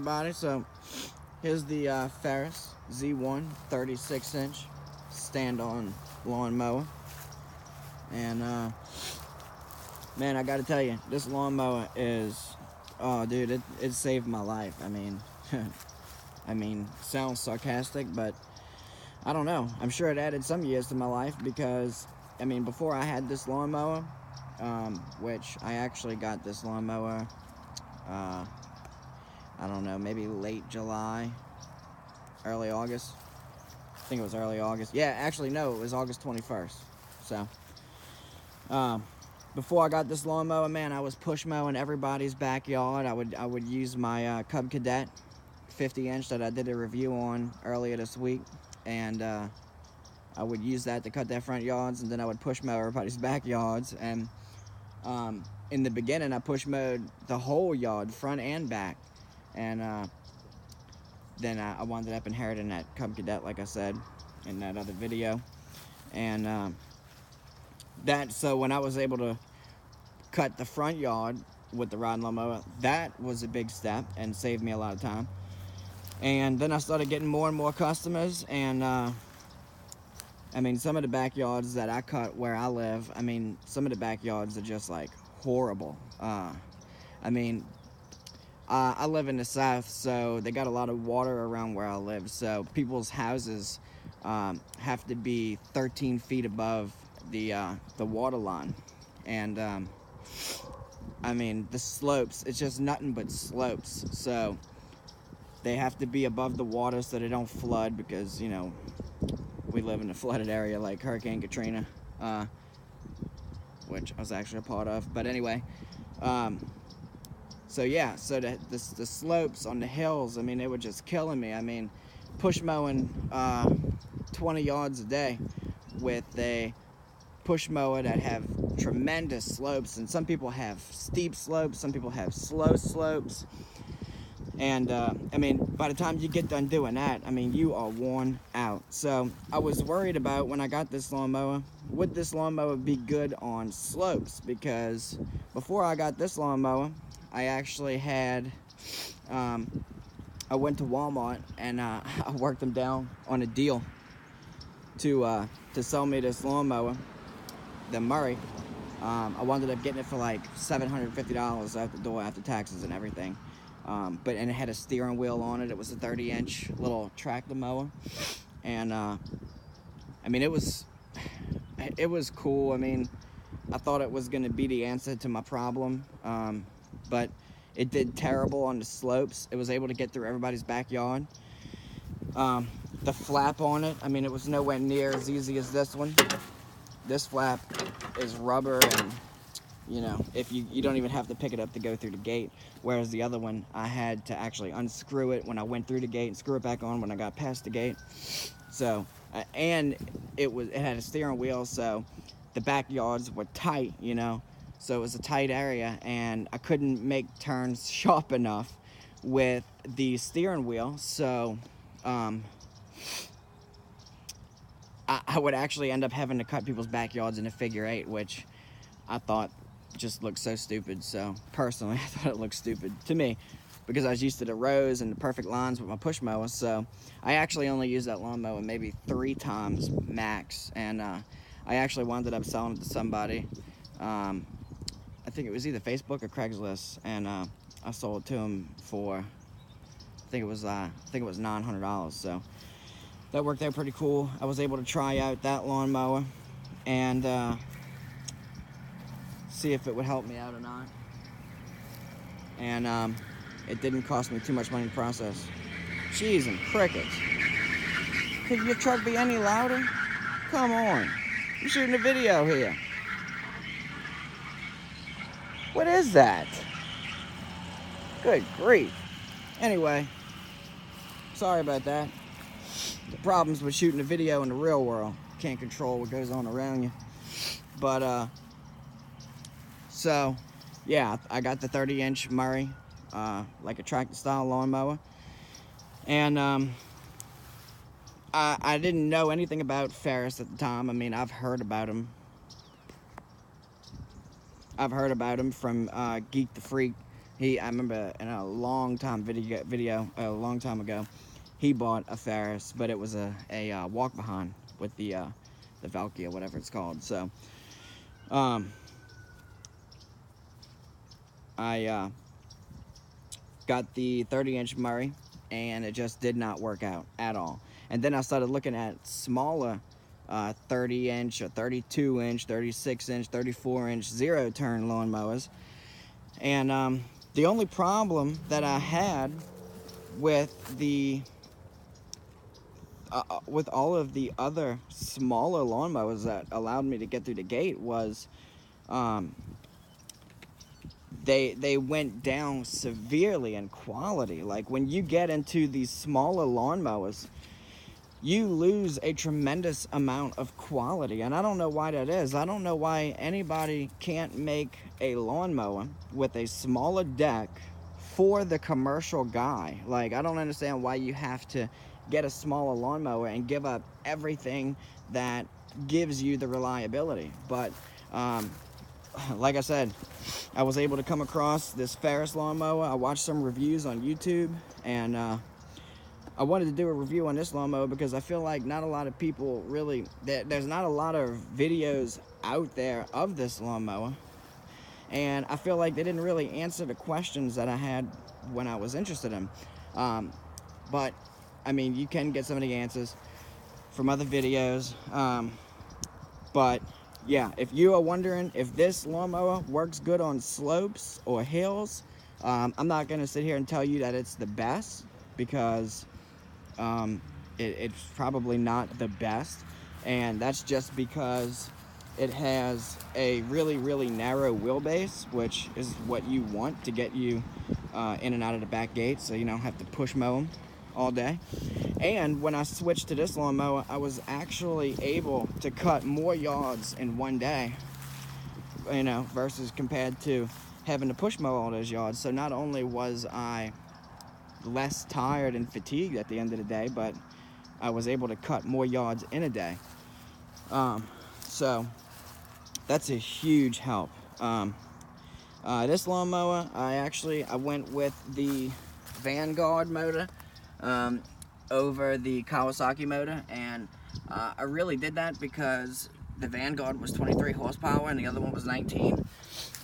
Everybody, so here's the Ferris Z1 36-inch stand-on lawnmower, and man, I gotta tell you, this lawnmower is, oh dude, it saved my life. I mean, sounds sarcastic, but I don't know, I'm sure it added some years to my life, because I mean, before I had this lawnmower, which I actually got this lawnmower I don't know, maybe late July, early August. I think it was early August. Yeah, actually, no, it was August 21st. So, before I got this lawnmower, man, I was push mowing everybody's backyard. I would use my Cub Cadet 50-inch that I did a review on earlier this week, and I would use that to cut their front yards, and then I would push mow everybody's backyards. And in the beginning, I push mowed the whole yard, front and back. And then I wound up inheriting that Cub Cadet, like I said in that other video. And so when I was able to cut the front yard with the rod lawnmower, that was a big step and saved me a lot of time. And then I started getting more and more customers, and I mean, some of the backyards that I cut where I live, I mean, some of the backyards are just like horrible. I mean, I live in the South, so they got a lot of water around where I live, so people's houses have to be 13 feet above the water line. And I mean, the slopes, it's just nothing but slopes, so they have to be above the water so they don't flood, because, you know, we live in a flooded area like Hurricane Katrina, which I was actually a part of. But anyway, so yeah, so the slopes on the hills, I mean, they were just killing me. I mean, push mowing 20 yards a day with a push mower that have tremendous slopes, and some people have steep slopes, some people have slow slopes. And I mean, by the time you get done doing that, I mean, you are worn out. So I was worried about, when I got this lawnmower, would this lawnmower be good on slopes? Because before I got this lawnmower, I actually had, I went to Walmart and I worked them down on a deal to sell me this lawnmower, the Murray. I wound up getting it for like $750 out the door after taxes and everything. And it had a steering wheel on it. It was a 30-inch little tractor mower, and I mean, it was cool. I mean, I thought it was going to be the answer to my problem, but it did terrible on the slopes. It was able to get through everybody's backyard. The flap on it, I mean, it was nowhere near as easy as this one. This flap is rubber, and you know, if you don't even have to pick it up to go through the gate, whereas the other one, I had to actually unscrew it when I went through the gate and screw it back on when I got past the gate. So, and it had a steering wheel, so the backyards were tight, you know, so it was a tight area, and I couldn't make turns sharp enough with the steering wheel, so I would actually end up having to cut people's backyards in a figure 8, which I thought just looked so stupid. So personally, I thought it looked stupid to me, because I was used to the rows and the perfect lines with my push mower. So I actually only used that lawnmower maybe 3 times max, and I actually wound up selling it to somebody. I think it was either Facebook or Craigslist, and I sold it to him for I think it was $900. So that worked out pretty cool. I was able to try out that lawnmower and see if it would help me out or not. And it didn't cost me too much money in the process. Jeez and crickets. Could your truck be any louder? Come on. I'm shooting a video here. What is that? Good grief. Anyway, sorry about that. The problems with shooting a video in the real world. Can't control what goes on around you. But so yeah, I got the 30-inch Murray, like a tractor style lawnmower, and I didn't know anything about Ferris at the time. I mean, I've heard about him from Geek the Freak I remember in a long time a long time ago, he bought a Ferris, but it was a walk behind with the Valkyrie, whatever it's called. So I got the 30-inch Murray, and it just did not work out at all. And then I started looking at smaller 30-inch or 32-inch, 36-inch, 34-inch zero-turn lawnmowers. And the only problem that I had with with all of the other smaller lawnmowers that allowed me to get through the gate was they went down severely in quality. Like, when you get into these smaller lawnmowers, you lose a tremendous amount of quality, and I don't know why that is. I don't know why anybody can't make a lawnmower with a smaller deck for the commercial guy. Like, I don't understand why you have to get a smaller lawnmower and give up everything that gives you the reliability. But like I said, I was able to come across this Ferris lawnmower. I watched some reviews on YouTube, and I wanted to do a review on this lawnmower because I feel like not a lot of people really, there's not a lot of videos out there of this lawnmower, and I feel like they didn't really answer the questions that I had when I was interested in. But I mean, you can get some of the answers from other videos. But yeah, if you are wondering if this lawnmower works good on slopes or hills, I'm not going to sit here and tell you that it's the best, because it's probably not the best, and that's just because it has a really narrow wheelbase, which is what you want to get you in and out of the back gate, so you don't have to push mow them all day. And when I switched to this lawnmower, I was actually able to cut more yards in one day, you know, versus compared to having to push mow all those yards. So not only was I less tired and fatigued at the end of the day, but I was able to cut more yards in a day. So that's a huge help. This lawnmower, I went with the Vanguard motor over the Kawasaki motor, and I really did that because the Vanguard was 23 horsepower and the other one was 19,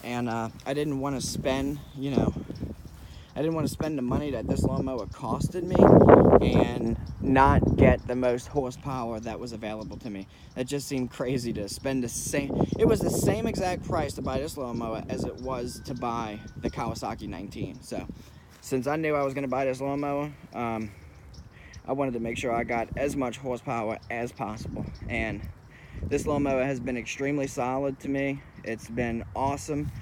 and I didn't want to spend, you know, I didn't want to spend the money that this lawnmower costed me and not get the most horsepower that was available to me. It just seemed crazy to spend the same, it was the same exact price to buy this lawnmower as it was to buy the Kawasaki 19. So since I knew I was going to buy this lawnmower, I wanted to make sure I got as much horsepower as possible. And this lawnmower has been extremely solid to me. It's been awesome.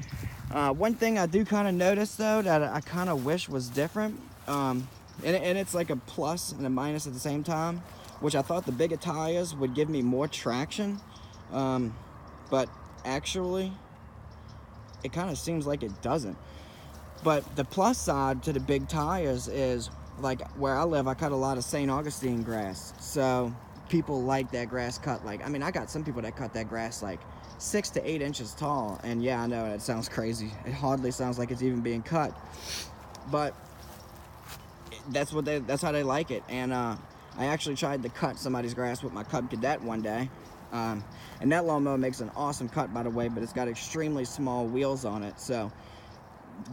One thing I do kind of notice, though, that I kind of wish was different, and it's like a plus and a minus at the same time, which I thought the bigger tires would give me more traction, but actually it kind of seems like it doesn't. But the plus side to the big tires is, like where I live, I cut a lot of St. Augustine grass, so people like that grass cut. Like, I mean, I got some people that cut that grass like 6 to 8 inches tall, and yeah, I know it sounds crazy. It hardly sounds like it's even being cut, but that's how they like it. And I actually tried to cut somebody's grass with my Cadet one day, and that lawnmower makes an awesome cut, by the way, but it's got extremely small wheels on it, so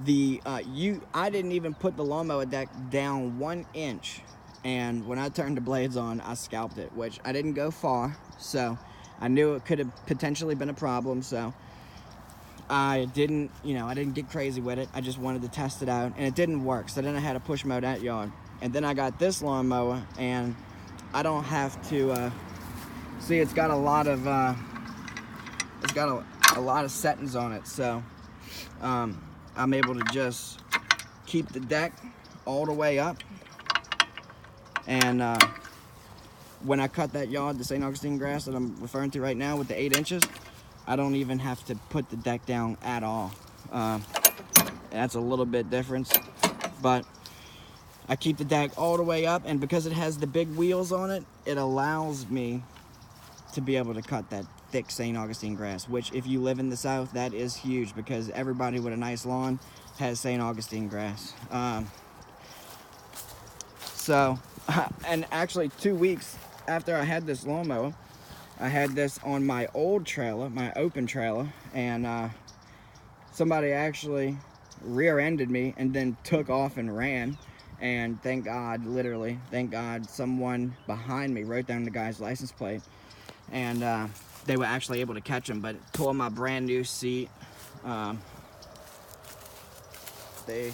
I didn't even put the lawnmower deck down 1 inch, and when I turned the blades on, I scalped it, which I didn't go far, so I knew it could have potentially been a problem. So I didn't get crazy with it. I just wanted to test it out, and it didn't work, so then I had to push mow that yard. And then I got this lawnmower, and I don't have to see, it's got a lot of settings on it, so I'm able to just keep the deck all the way up, and when I cut that yard, the St. Augustine grass that I'm referring to right now with the 8 inches, I don't even have to put the deck down at all. That's a little bit different, but I keep the deck all the way up, and because it has the big wheels on it, it allows me to be able to cut that thick St. Augustine grass, which if you live in the South, that is huge, because everybody with a nice lawn has St. Augustine grass. So, and actually 2 weeks after I had this lawnmower, I had this on my old trailer, my open trailer, and somebody actually rear-ended me and then took off and ran. And thank God, literally, thank God, someone behind me wrote down the guy's license plate, and they were actually able to catch him, but it tore my brand new seat. They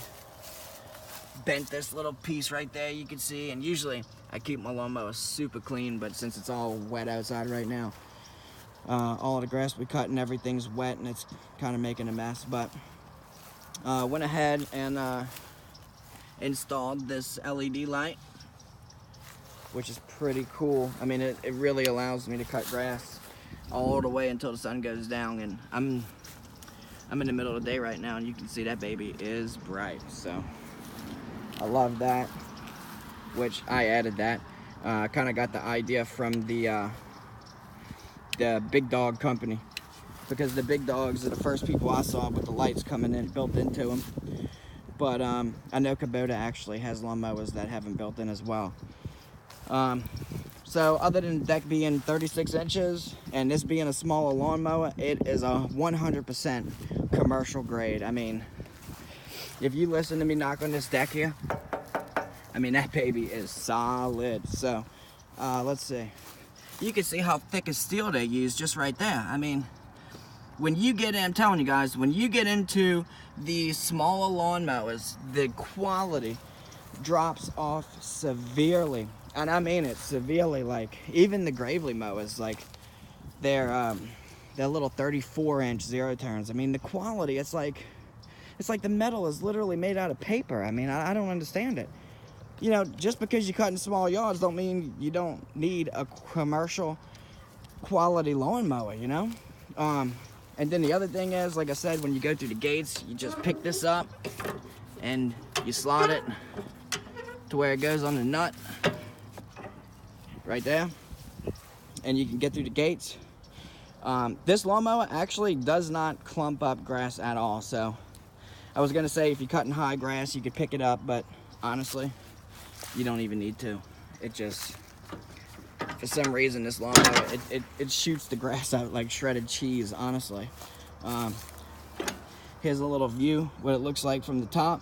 bent this little piece right there, you can see, and usually I keep my lawnmower super clean, but since it's all wet outside right now, all of the grass we cut and everything's wet and it's kind of making a mess. But went ahead and installed this LED light, which is pretty cool. I mean, it really allows me to cut grass all the way until the sun goes down, and I'm in the middle of the day right now, and you can see that baby is bright. So I love that, which I added that. Kind of got the idea from the Big Dog company, because the Big Dogs are the first people I saw with the lights coming in built into them. But I know Kubota actually has lawnmowers that have them built in as well. So other than the deck being 36 inches and this being a smaller lawnmower, it is a 100% commercial grade. I mean, if you listen to me knock on this deck here, I mean, that baby is solid. So let's see. You can see how thick of steel they use just right there. I mean, when you get in, I'm telling you guys, when you get into the smaller lawnmowers, the quality drops off severely. And I mean it severely. Like, even the Gravely mowers, like, they're little 34-inch zero turns. I mean, the quality, it's like the metal is literally made out of paper. I mean, I don't understand it. You know, just because you cut in small yards don't mean you don't need a commercial quality lawnmower, you know? And then the other thing is, like I said, when you go through the gates, you just pick this up and you slot it to where it goes on the nut right there, and you can get through the gates. This lawnmower actually does not clump up grass at all. So I was gonna say if you're cutting high grass you could pick it up, but honestly you don't even need to. It just, for some reason, this lawnmower, it shoots the grass out like shredded cheese, honestly. Here's a little view, what it looks like from the top.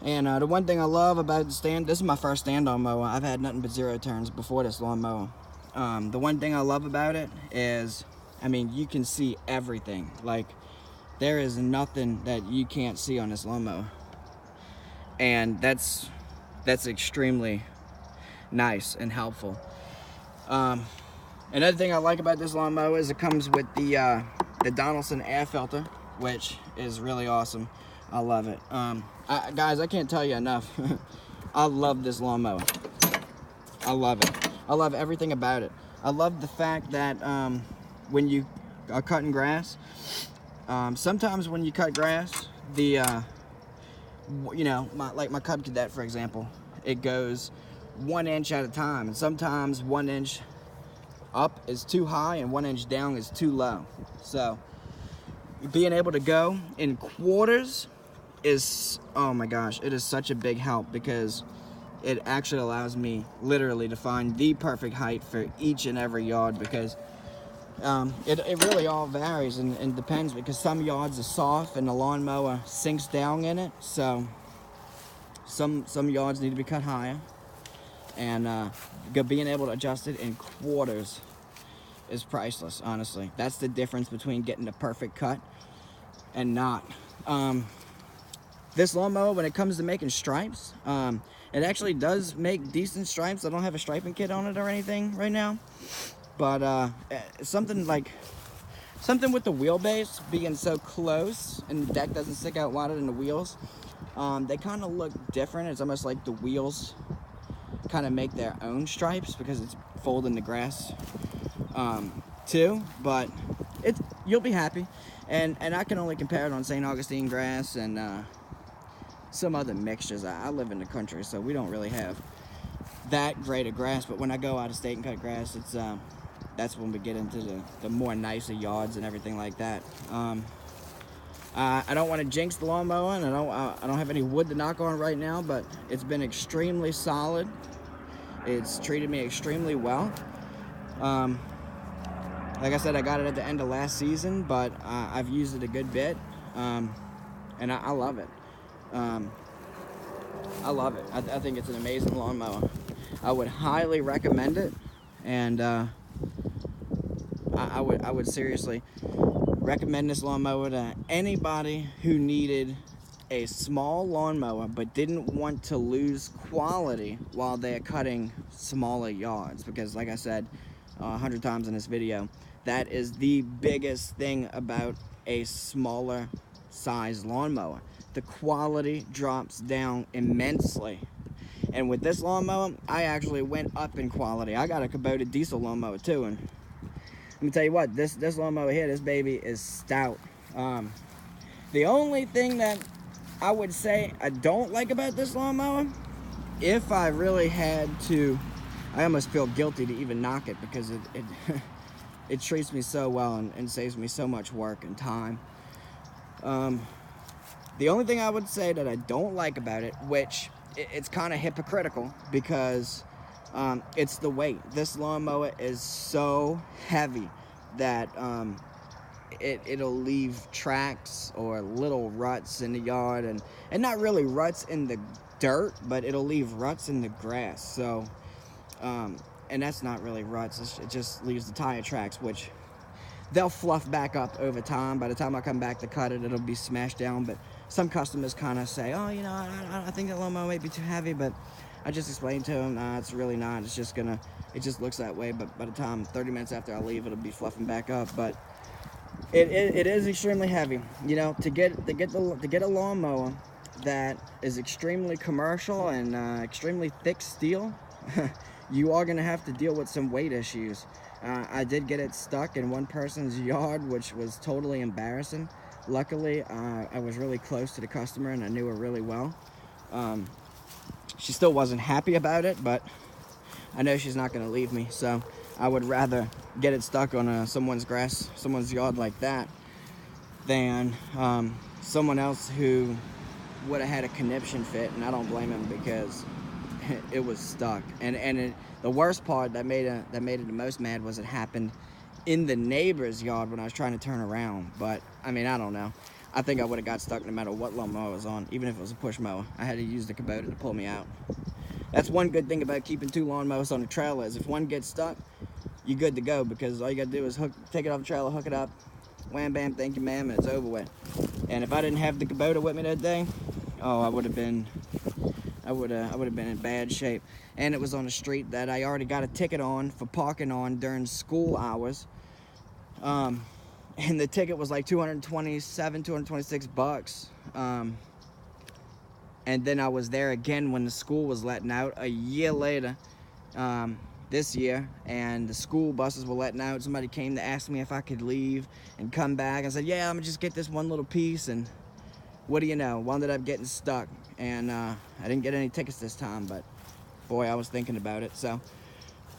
And the one thing I love about the stand, this is my first stand-on mower. I've had nothing but zero turns before this lawnmower. The one thing I love about it is, I mean, you can see everything. Like, there is nothing that you can't see on this lawnmower. And that's extremely nice and helpful. Another thing I like about this lawnmower is it comes with the Donaldson Air Filter, which is really awesome. I love it. Guys, I can't tell you enough. I love this lawnmower. I love it. I love everything about it. I love the fact that when you are cutting grass, sometimes when you cut grass, the you know, like my Cub Cadet, for example, it goes 1 inch at a time, and sometimes 1 inch up is too high and 1 inch down is too low. So being able to go in quarters is, oh my gosh, it is such a big help, because it actually allows me literally to find the perfect height for each and every yard, because it really all varies and depends, because some yards are soft and the lawnmower sinks down in it. So some yards need to be cut higher, and being able to adjust it in quarters is priceless, honestly. That's the difference between getting the perfect cut and not. This lawnmower, when it comes to making stripes, it actually does make decent stripes. I don't have a striping kit on it or anything right now, but something with the wheelbase being so close and the deck doesn't stick out wider than the wheels, they kind of look different. It's almost like the wheels kind of make their own stripes because it's folding the grass too. But you'll be happy, and I can only compare it on St. Augustine grass and some other mixtures. I live in the country, so we don't really have that great of grass, but when I go out of state and cut grass, it's that's when we get into the more nicer yards and everything like that. I don't want to jinx the lawnmower, and I don't have any wood to knock on right now, but it's been extremely solid. It's treated me extremely well. Like I said, I got it at the end of last season, but I've used it a good bit, and I love it. I love it. I think it's an amazing lawnmower. I would highly recommend it, and I would seriously recommend this lawnmower to anybody who needed a small lawnmower but didn't want to lose quality while they're cutting smaller yards, because like I said 100 times in this video, that is the biggest thing about a smaller size lawnmower. The quality drops down immensely. And with this lawnmower, I actually went up in quality. I got a Kubota diesel lawnmower too, and let me tell you what, this lawnmower here, this baby is stout. The only thing that I would say I don't like about this lawnmower, if I really had to, I almost feel guilty to even knock it, because it treats me so well and saves me so much work and time. The only thing I would say that I don't like about it, which it's kind of hypocritical, because it's the weight. This lawnmower is so heavy that it'll leave tracks or little ruts in the yard, and not really ruts in the dirt, but it'll leave ruts in the grass. So and that's not really ruts, it just leaves the tire tracks, which they'll fluff back up over time. By the time I come back to cut it, it'll be smashed down. But some customers kind of say, oh, you know, I think the lawnmower might be too heavy, but I just explained to them, nah, it's really not. It's just gonna, it just looks that way. But by the time 30 minutes after I leave, it'll be fluffing back up. But it is extremely heavy. You know, to get a lawnmower that is extremely commercial and extremely thick steel, you are gonna have to deal with some weight issues. I did get it stuck in one person's yard, which was totally embarrassing. Luckily, I was really close to the customer and I knew her really well. She still wasn't happy about it, but I know she's not going to leave me, so I would rather get it stuck on someone's yard like that than someone else who would have had a conniption fit, and I don't blame him, because it was stuck. And the worst part that made it the most mad was it happened in the neighbor's yard when I was trying to turn around. But I mean, I don't know. I think I would have got stuck no matter what lawnmower I was on, even if it was a push mower. I had to use the Kubota to pull me out. That's one good thing about keeping two lawnmowers on the trailer, is if one gets stuck, you're good to go, because all you gotta do is take it off the trailer, hook it up, wham bam, thank you ma'am, and it's over with. And if I didn't have the Kubota with me that day, oh, I would have been in bad shape. And it was on a street that I already got a ticket on for parking on during school hours. And the ticket was like $226 and then I was there again when the school was letting out a year later, this year, and the school buses were letting out. Somebody came to ask me if I could leave and come back. I said, yeah, I'm gonna just get this one little piece, and what do you know, wound up getting stuck. And I didn't get any tickets this time, but boy, I was thinking about it. So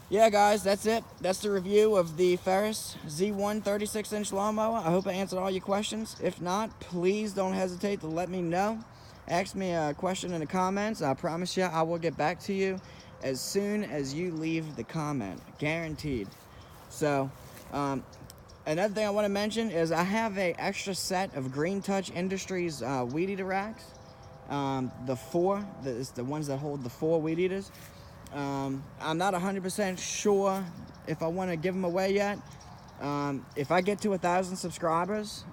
yeah, guys, that's it. That's the review of the Ferris Z1 36-inch lawnmower. I hope I answered all your questions. If not, please don't hesitate to let me know. Ask me a question in the comments. I promise you I will get back to you as soon as you leave the comment. Guaranteed. So, another thing I want to mention is I have an extra set of Green Touch Industries Weedeater racks. It's the ones that hold the 4 Weedeaters. I'm not 100% sure if I want to give them away yet. If I get to 1,000 subscribers,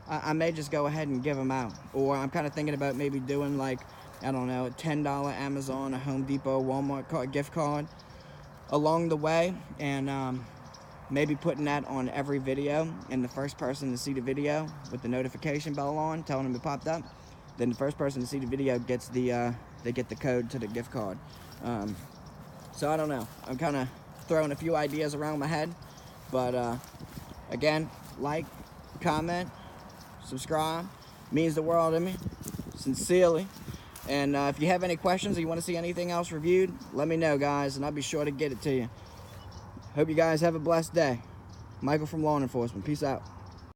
I may just go ahead and give them out. Or I'm kind of thinking about maybe doing, like, I don't know, a $10 Amazon, a Home Depot, Walmart gift card along the way, and maybe putting that on every video, and the first person to see the video with the notification bell on, telling them it popped up, then the first person to see the video gets they get the code to the gift card. So I don't know. I'm kind of throwing a few ideas around my head, but again, like, comment, subscribe, means the world to me, sincerely. And if you have any questions or you want to see anything else reviewed, let me know, guys, and I'll be sure to get it to you. Hope you guys have a blessed day. Michael from Law Enforcement. Peace out.